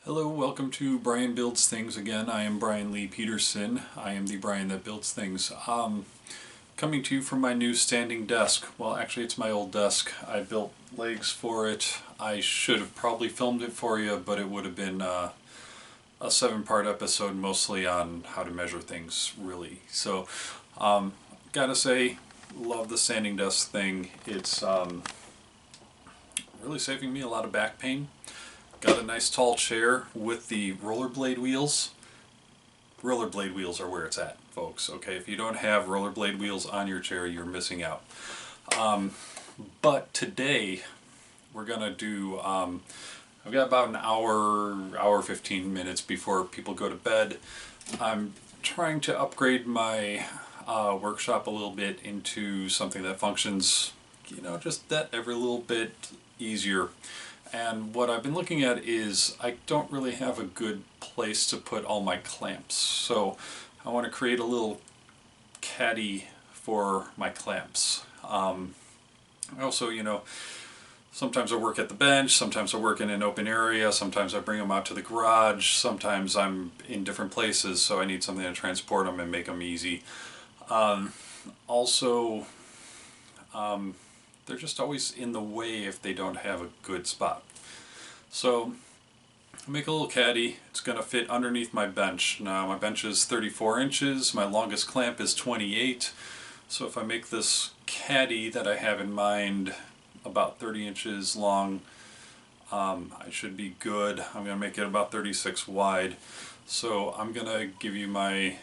Hello, welcome to Brian Builds Things again. I am Brian Lee Peterson. I am the Brian that builds things. Coming to you from my new standing desk. Well, actually it's my old desk. I built legs for it. I should have probably filmed it for you, but it would have been a 7-part episode mostly on how to measure things, really. So, gotta say, love the standing desk thing. It's really saving me a lot of back pain. Got a nice tall chair with the rollerblade wheels. Rollerblade wheels are where it's at, folks. Okay, if you don't have rollerblade wheels on your chair, you're missing out. But today we're gonna do. I've got about an hour 15 minutes before people go to bed. I'm trying to upgrade my workshop a little bit into something that functions, just that every little bit easier. And what I've been looking at is I don't really have a good place to put all my clamps. So I want to create a little caddy for my clamps. Also, sometimes I work at the bench, sometimes I work in an open area, sometimes I bring them out to the garage, sometimes I'm in different places, so I need something to transport them and make them easy. They're just always in the way if they don't have a good spot. So I'll make a little caddy. It's going to fit underneath my bench. Now my bench is 34 inches, my longest clamp is 28. So if I make this caddy that I have in mind about 30 inches long, I should be good. I'm going to make it about 36 wide. So I'm going to give you my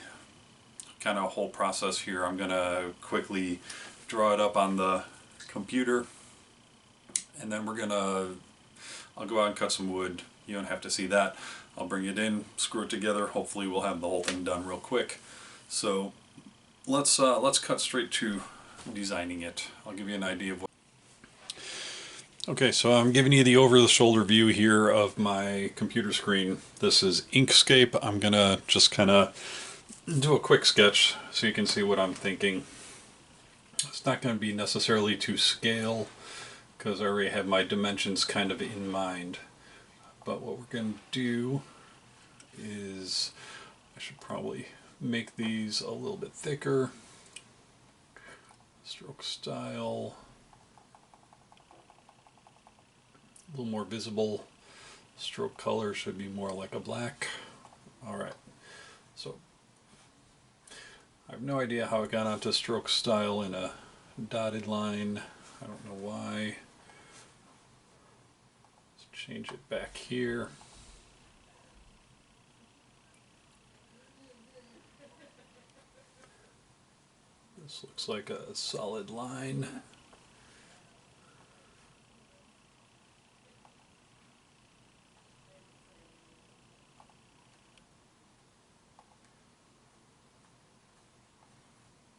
kind of whole process here. I'm going to quickly draw it up on the computer, and then I'll go out and cut some wood. You don't have to see that. I'll bring it in, screw it together. Hopefully we'll have the whole thing done real quick. So let's cut straight to designing it. I'll give you an idea of what. Okay, so I'm giving you the over-the-shoulder view here of my computer screen. This is Inkscape. I'm gonna just kind of do a quick sketch so you can see what I'm thinking. It's not going to be necessarily to scale because I already have my dimensions kind of in mind. But what we're going to do is, I should probably make these a little bit thicker. Stroke style, a little more visible. Stroke color should be more like a black. Alright, so I have no idea how it got onto stroke style in a dotted line. I don't know why. Let's change it back here. This looks like a solid line.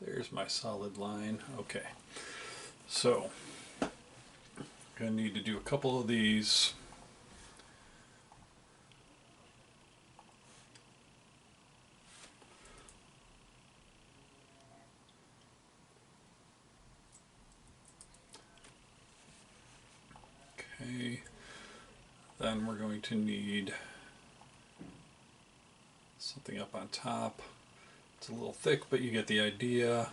There's my solid line. Okay, so I'm going to need to do a couple of these. Okay, then we're going to need something up on top. It's a little thick, but you get the idea.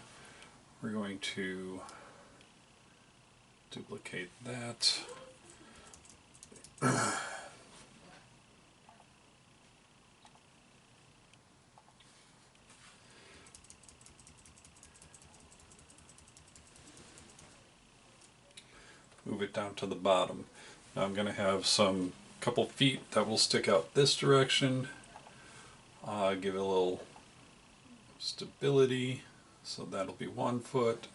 We're going to duplicate that. Move it down to the bottom. Now I'm going to have some couple feet that will stick out this direction. Give it a little stability, so that'll be 1 foot.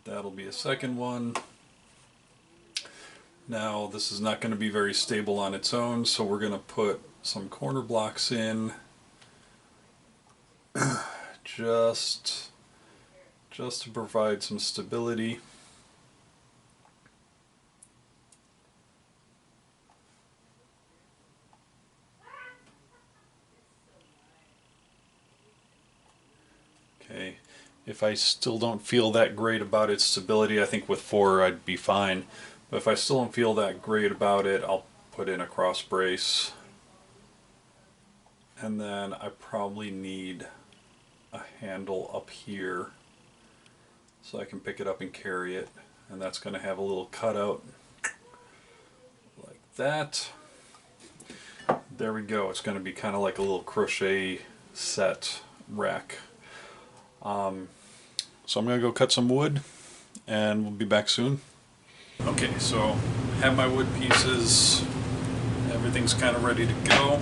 That'll be a second one. Now this is not going to be very stable on its own, so we're going to put some corner blocks in just to provide some stability. Okay, if I still don't feel that great about its stability, I think with 4 I'd be fine. But if I still don't feel that great about it, I'll put in a cross brace. And then I probably need a handle up here so I can pick it up and carry it. And that's going to have a little cutout like that. There we go. It's going to be kind of like a little crochet set rack. So I'm going to go cut some wood and we'll be back soon. Okay, so I have my wood pieces. Everything's kind of ready to go.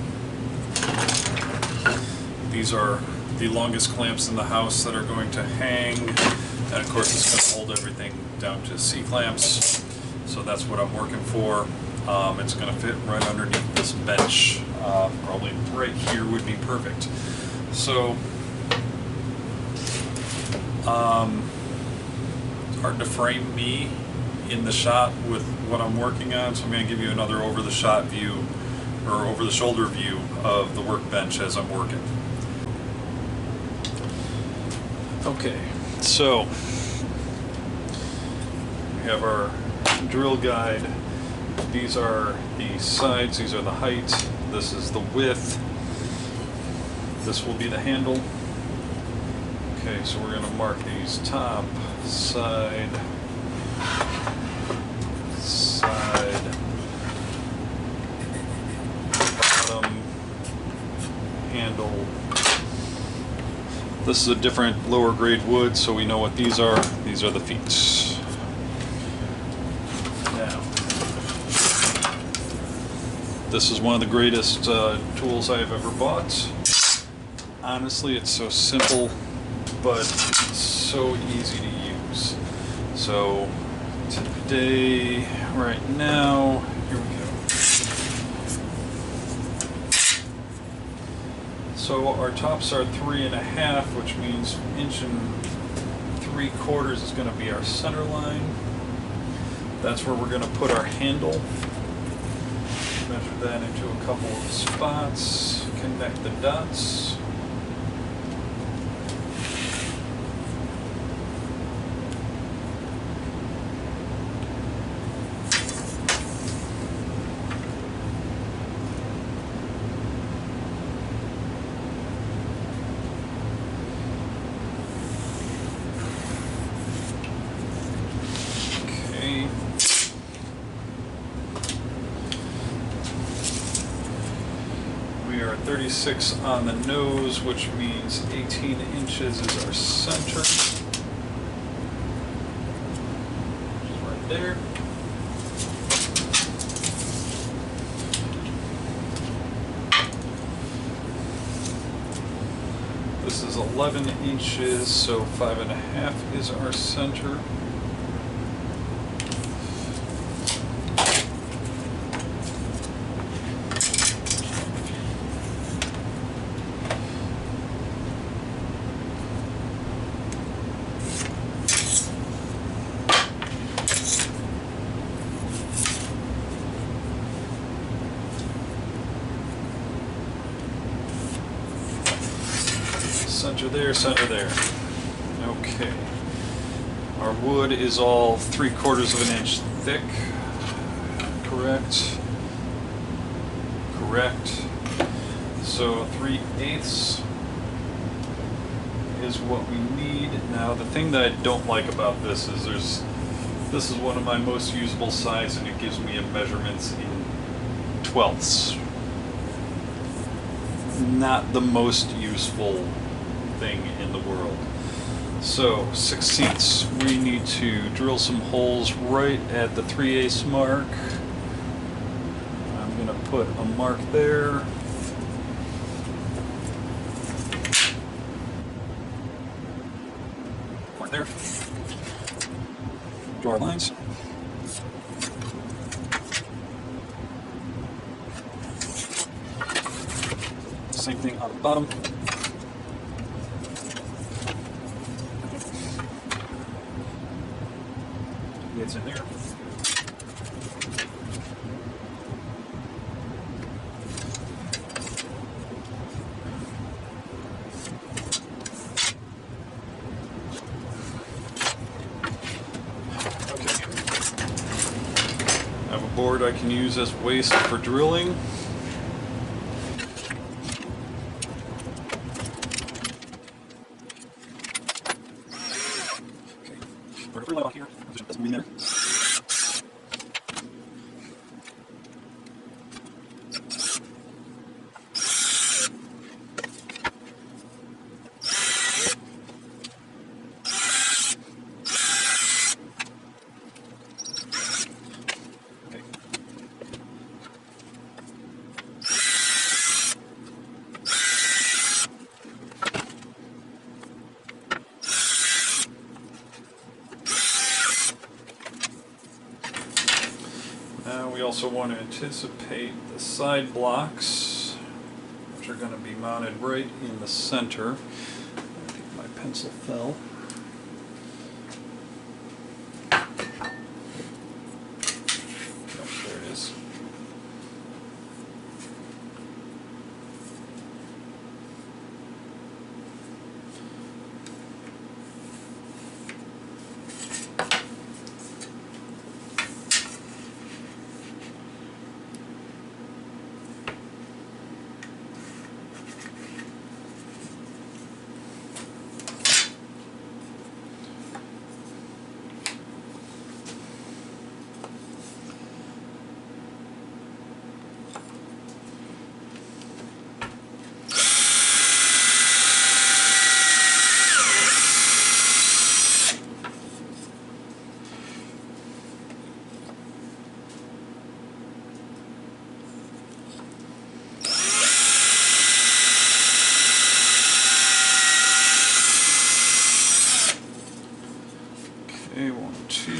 These are the longest clamps in the house that are going to hang. And of course it's going to hold everything down to C-clamps. So that's what I'm working for. It's going to fit right underneath this bench. Probably right here would be perfect. So, it's hard to frame me in the shot with what I'm working on, so I'm going to give you another over-the-shot view, or over-the-shoulder view of the workbench as I'm working. Okay, so we have our drill guide. These are the sides, these are the height, this is the width, this will be the handle. Okay, so we're going to mark these top, side, side, bottom, handle. This is a different lower grade wood, so we know what these are. These are the feet. Now, this is one of the greatest tools I've ever bought. Honestly, it's so simple, but it's so easy to use. So today, right now, here we go. So our tops are 3.5, which means 1 3/4 is going to be our center line. That's where we're going to put our handle. Measure that into a couple of spots, connect the dots. We are 36 on the nose, which means 18 inches is our center. Just right there. This is 11 inches, so 5.5 is our center. Center there, center there. Okay. Our wood is all 3/4 of an inch thick. Correct. Correct. So 3/8 is what we need. Now the thing that I don't like about this is this is one of my most usable sides, and it gives me measurements in 1/12ths. Not the most useful thing in the world. So 1/16ths, we need to drill some holes right at the 3/8 mark. I'm going to put a mark there. Mark there. Draw our lines. Same thing on the bottom. It's in there. cord I can use as waste for drilling. Put a light on here. Doesn't move in there. Now we also want to anticipate the side blocks, which are going to be mounted right in the center. I think my pencil fell. Nope, there it is. Okay, 1, 2.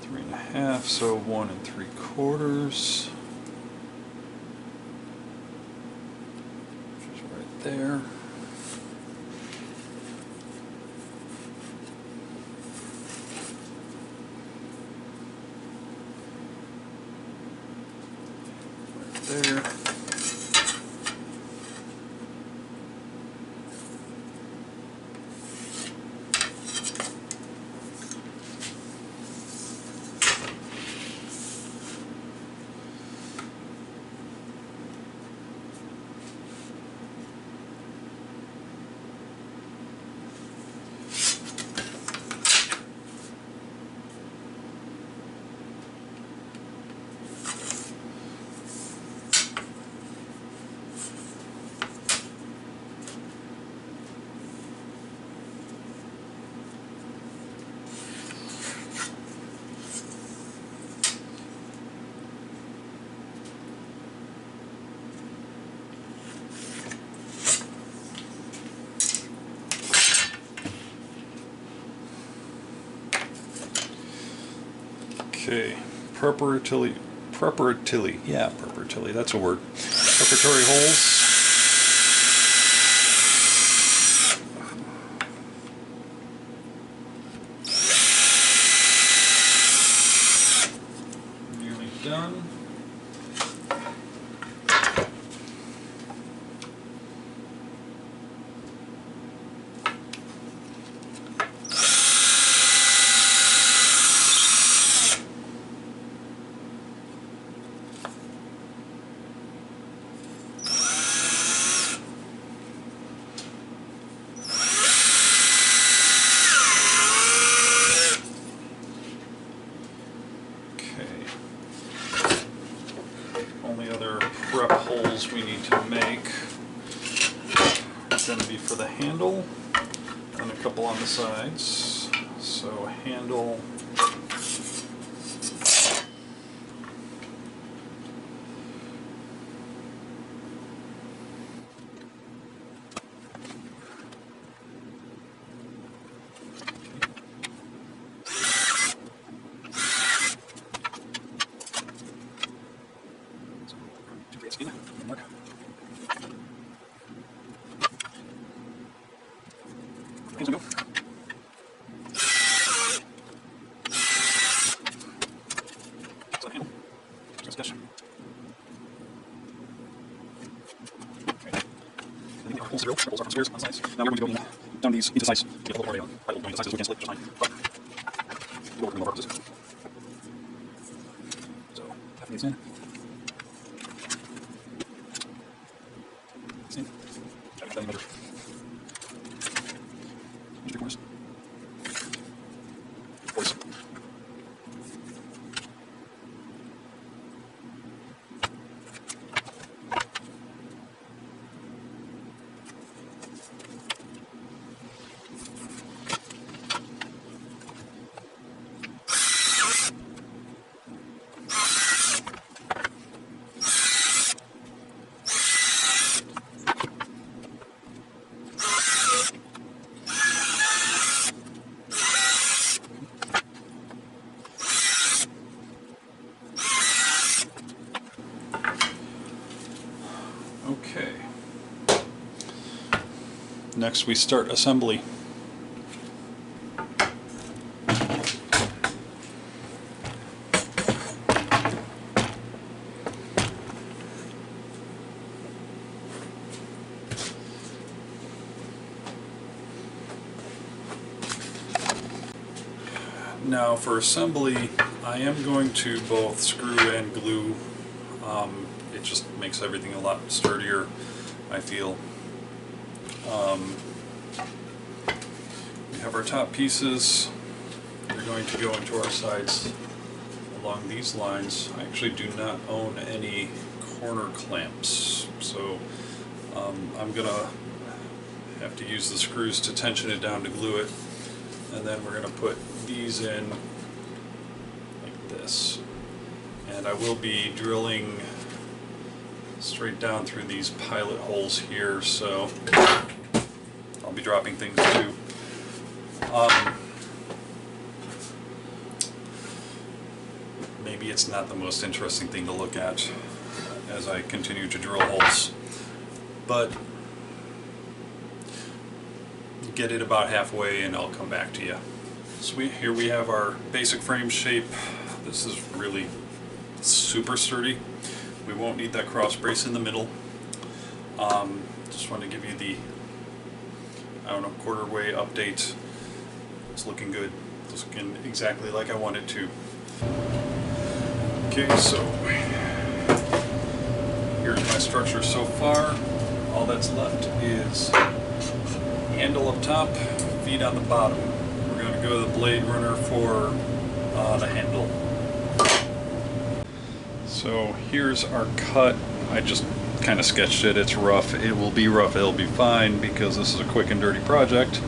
Three and a half, so 1 3/4, which is right there. Right there. Okay, preparatory, that's a word. Preparatory holes. Nearly done. Only other prep holes we need to make is going to be for the handle and a couple on the sides. So handle Now we're going to go down these into size. Get a little more on. Going into sizes we can slip just fine. But we'll work purposes. So tapping these in. See? Tapping measure. Measure corners. Voice. Okay. Next we start assembly. Now for assembly, I am going to both screw and glue. It just makes everything a lot sturdier, I feel. We have our top pieces. They're going to go into our sides along these lines. I actually do not own any corner clamps, so I'm gonna have to use the screws to tension it down to glue it, and then we're gonna put these in like this. And I will be drilling straight down through these pilot holes here, so I'll be dropping things too. Maybe it's not the most interesting thing to look at as I continue to drill holes, but get it about halfway and I'll come back to you. So here we have our basic frame shape. This is really super sturdy. We won't need that cross brace in the middle. Just want to give you the, I don't know, quarter way update. It's looking good. It's looking exactly like I want it to. Okay, so here's my structure so far. All that's left is handle up top, feet on the bottom. We're going to go to the blade runner for the handle. So here's our cut. I just kind of sketched it. It's rough. It will be rough. It'll be fine because this is a quick and dirty project.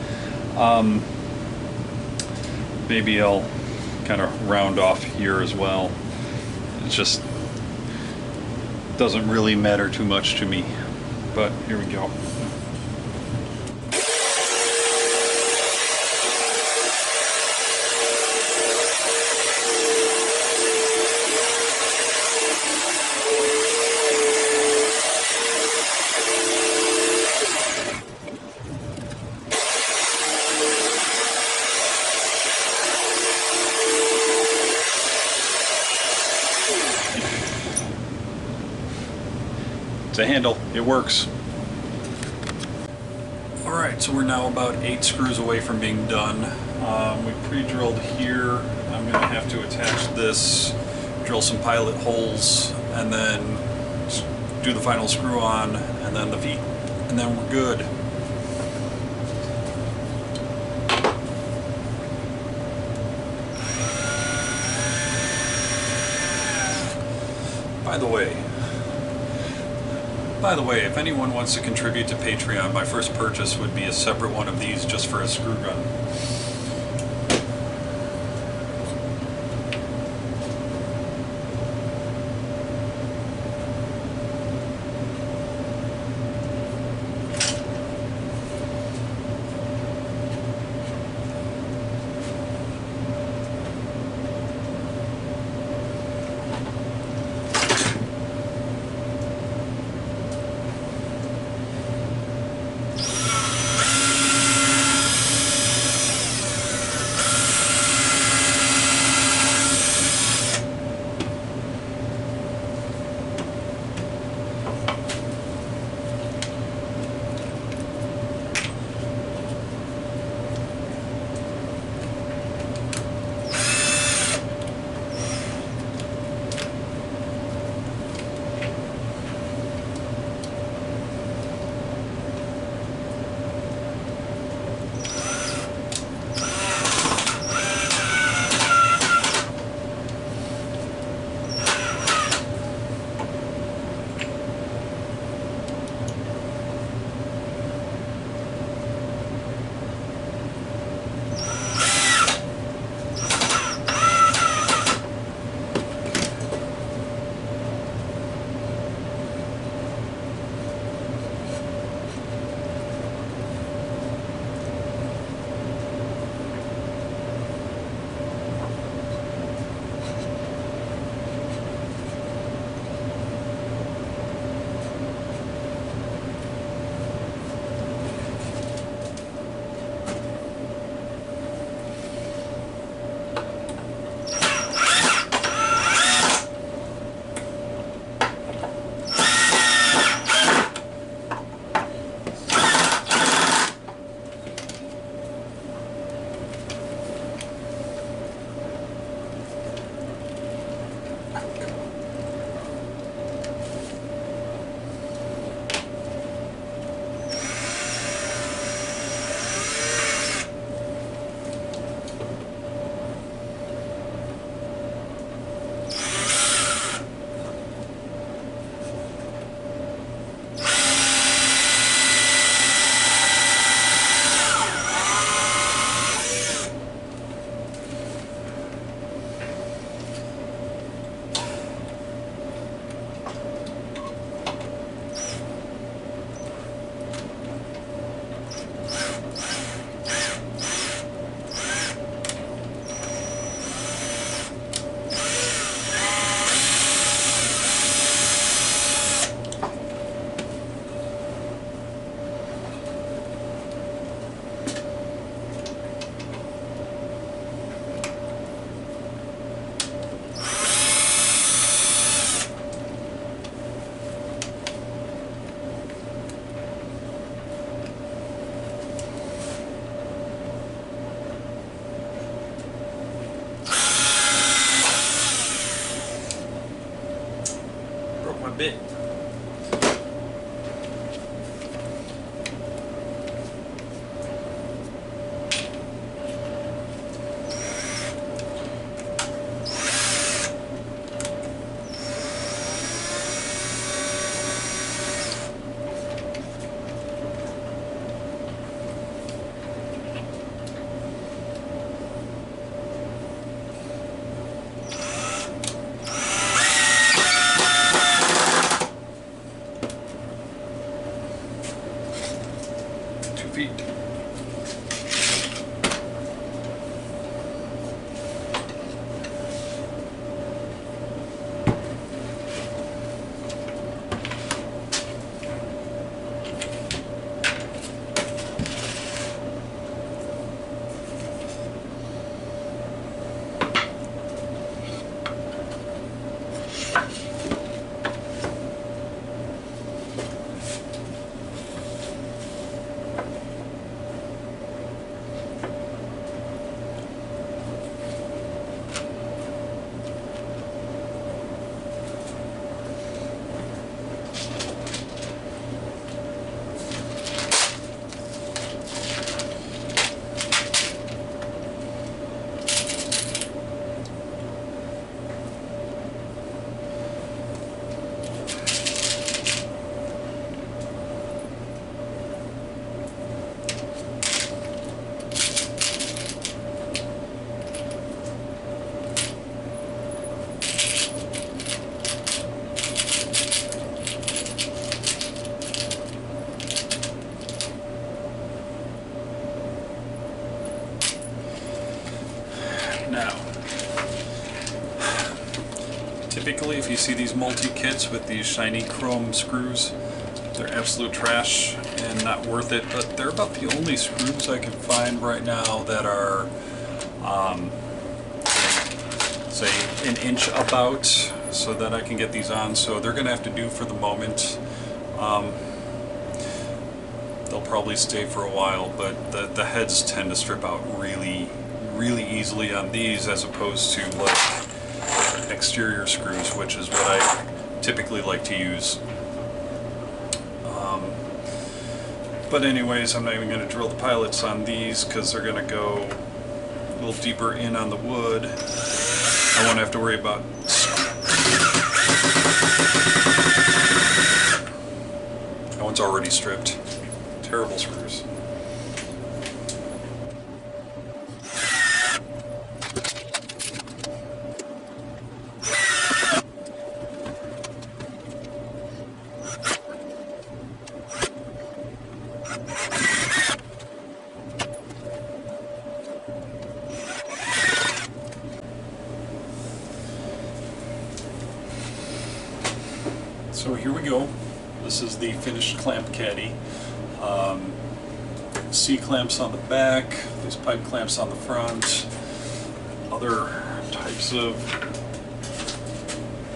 Maybe I'll kind of round off here as well. It just doesn't really matter too much to me. But here we go. It's a handle, it works. Alright, so we're now about 8 screws away from being done. We pre-drilled here. I'm going to have to attach this, drill some pilot holes, and then do the final screw on, and then the feet. And then we're good. By the way, if anyone wants to contribute to Patreon, my first purchase would be a separate one of these just for a screw gun. bit. Feet. Now, typically if you see these multi-kits with these shiny chrome screws, they're absolute trash and not worth it, but they're about the only screws I can find right now that are, say, an inch about, so that I can get these on. So they're going to have to do for the moment. They'll probably stay for a while, but the heads tend to strip out really easily on these, as opposed to like exterior screws, which is what I typically like to use. But anyways, I'm not even going to drill the pilots on these because they're going to go a little deeper in on the wood. I won't have to worry about that one's already stripped. Terrible screws. So here we go. This is the finished clamp caddy. C-clamps on the back, these pipe clamps on the front, other types of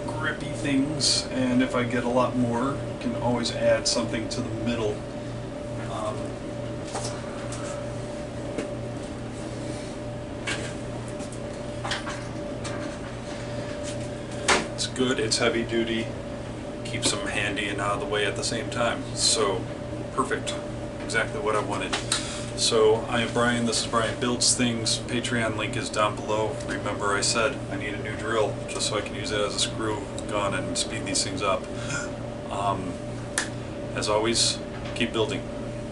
grippy things, and if I get a lot more, I can always add something to the middle. It's good, it's heavy duty, keeps them handy and out of the way at the same time. So, perfect. Exactly what I wanted. So, I am Brian, this is Brian Builds Things. Patreon link is down below. Remember I said I need a new drill just so I can use it as a screw gun and speed these things up. As always, keep building.